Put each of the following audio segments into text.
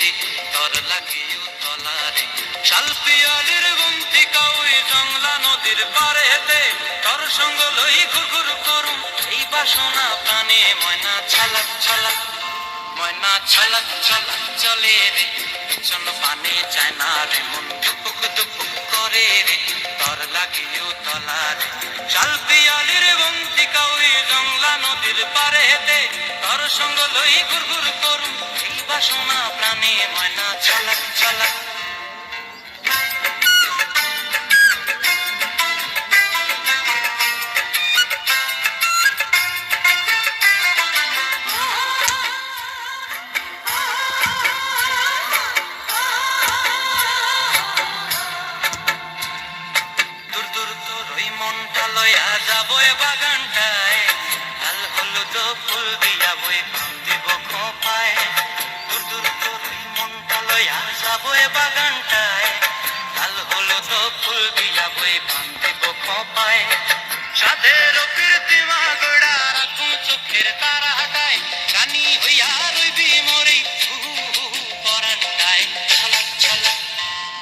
রে তর লাগিও তলারে শালপিয়ালির বন্তিকা ওই জংলা নদীর পারেতে তর সঙ্গ লই ঘুরঘুর করুম এই বাসনা প্রাণে ময়না ছলক ছলক ময়না ছলক ছলক চলে রে পিছন পানে চায় না রে মন দুপুক দুপুক করে রে তর লাগিও তলারে শালপিয়ালির বন্তিকা ওই জংলা নদীর পারেতে তর সঙ্গ লই ঘুরঘুর করুম এই বাসনা প্রাণে ময়না ছলক ছলক মনটা লয়া যাবো এ বাগানটায় লাল হলুদ ফুল দিয়া বই পাম দিব খোপায় দূর দূর করে মনটা লয়া যাবো এ বাগানটায় লাল হলুদ ফুল দিয়া বই পাম দিব খোপায় সাধের কীর্তিমা গোড়া রাখুন চোখের তারা হাটায় গানি হইয়া রইবি মরি পরানটায় ছলক ছলক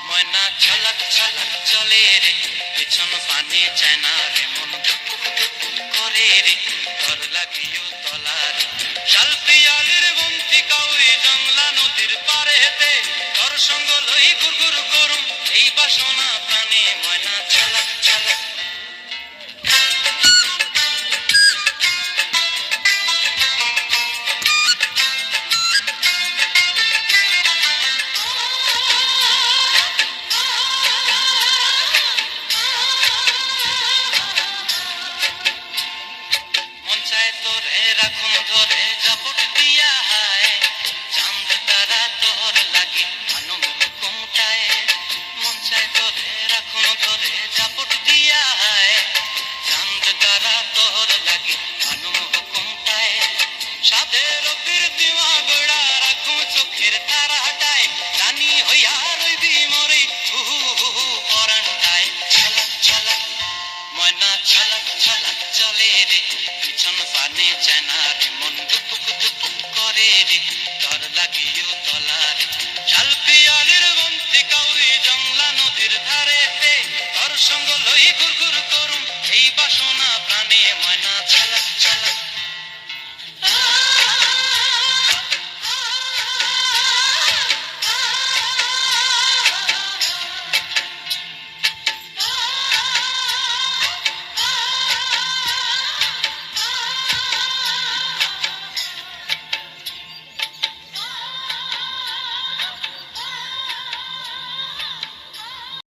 ময়না ছলক ছলক চলে রে পিছন পানে চায় না রে মন দুপুক দুপুক করে রে তর লাগিও তলারে শালপিয়ালির বন্তিকা ওই জংলা নদীর পারেতে তর সঙ্গ লই ঘুরঘুর করুম এই বাসনা প্রাণে ময়না ছলক ছলক রাখুন ধরে জাপট দিয়া হায় চাঁদ তারা তোর লাগি আনুম হুকুমটায় মন চায় তোরে রাখুন ধরে জাপট দিয়া হায়